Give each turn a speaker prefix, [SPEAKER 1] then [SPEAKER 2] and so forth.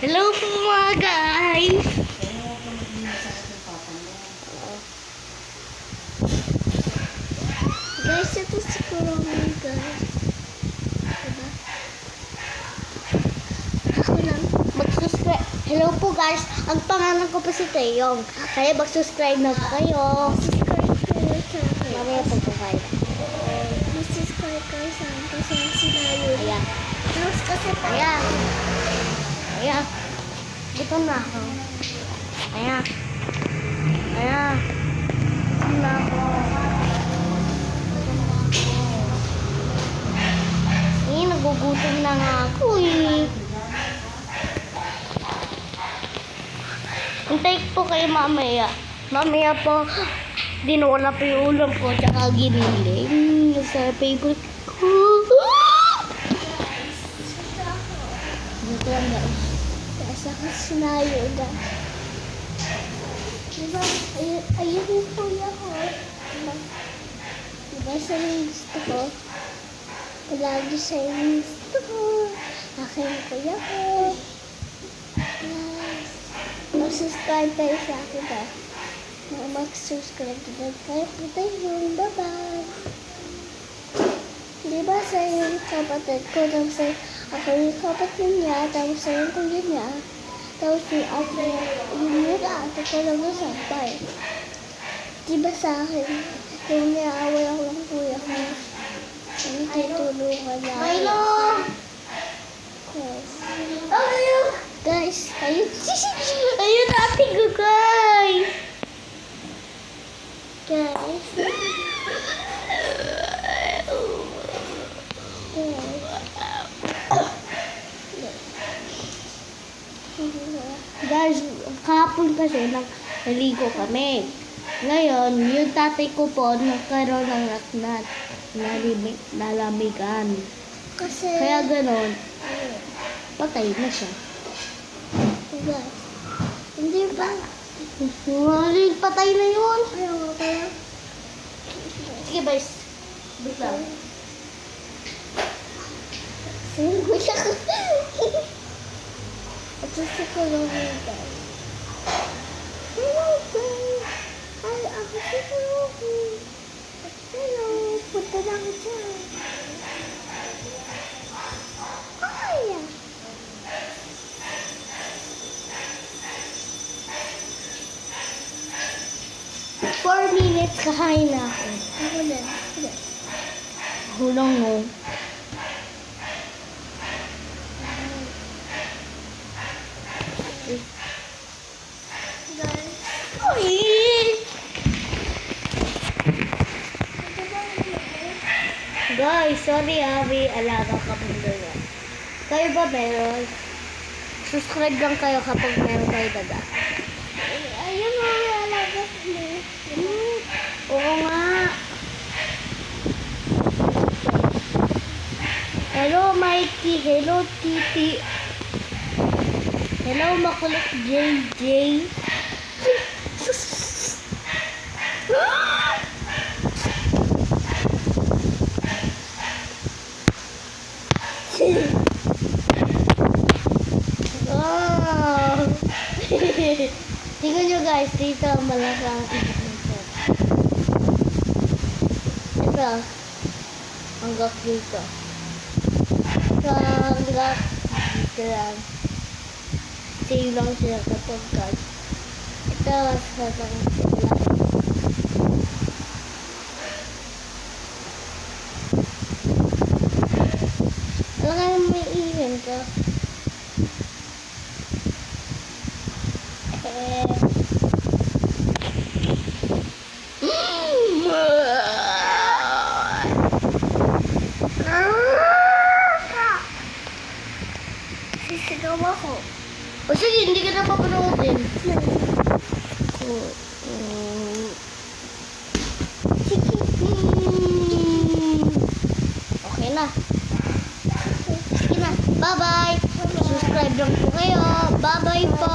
[SPEAKER 1] Hello po mga guys! Guys, ito si Kurumi guys. Diba? Ako lang. Mag-subscribe. Hello po guys. Ang pangalan ko pa si Taeyong. Kaya mag-subscribe na po kayo. Subscribe kayo sa akin. Mamaya po po kayo. Mag-subscribe kayo sa akin kasi sinayo. Ayan. Tapos kasi pa. Ayan. Ayan. Ito na ako. Ayan. Ayan. Ito na ako. Eh, nagugutom na nga ako eh. Hintay po kayo mamaya. Mamaya po, dinula pa yung ulam ko tsaka giniling. Sa favorite ko. Dito lang guys. Kasi ako sinayo na. Diba? Ayun yung kuya ko. Diba sa gusto ko? Lagi sa gusto ko. Aking kuya ko. Mag-subscribe tayo sa akin ba? Mag-subscribe tayo yun. Bye-bye. Diba sa yung kapatid ko? Tapos ako yung kapatid niya. Tapos sa yung kuya niya. Tapos yung ate ko lang nasampay. Diba sa akin? Yung niyaaway ako ng kuya ko. Yung tutulungan na ako. Milo! Yes. Ayun! Guys, ayun. Ayun ate ko guys! Guys. Guys, kahapon kasi naligo kami. Ngayon, yung tatay ko po nagkaroon ng aknat. Nalamigan. Kasi kaya ganon, patay na siya. Guys, hindi ba? Patay na yun. Ayaw nga pala. Sige guys. Wait lang. Sige guys. At sa Kurumi guys. Hello guys. Ay, ako si Kurumi. Hello. Punta na ako dyan. Ay! 4 minutes kakain na ako. Ako din. Hulong mo. Guys, sorry may alaga ka pong dala. Kayo ba meron? Subscribe lang kayo kapag meron kayo daga. Ayun mo, may alaga mo. Oo nga. Hello, Mikey. Hello, Titi. Hello, makulit JJ. Oh. Tingnan nyo guys, dito malaki ang ibig nito. Ito, hanggang dito. Hanggang dito lang. Same lang siya kapag guys. Ito, hanggang dito lang. Alam nga may iwan ko. Sisigaw ako. O sige, hindi ka na papanoodin. Okay na. Sige na. Bye-bye. Subscribe lang po kayo. Bye-bye po.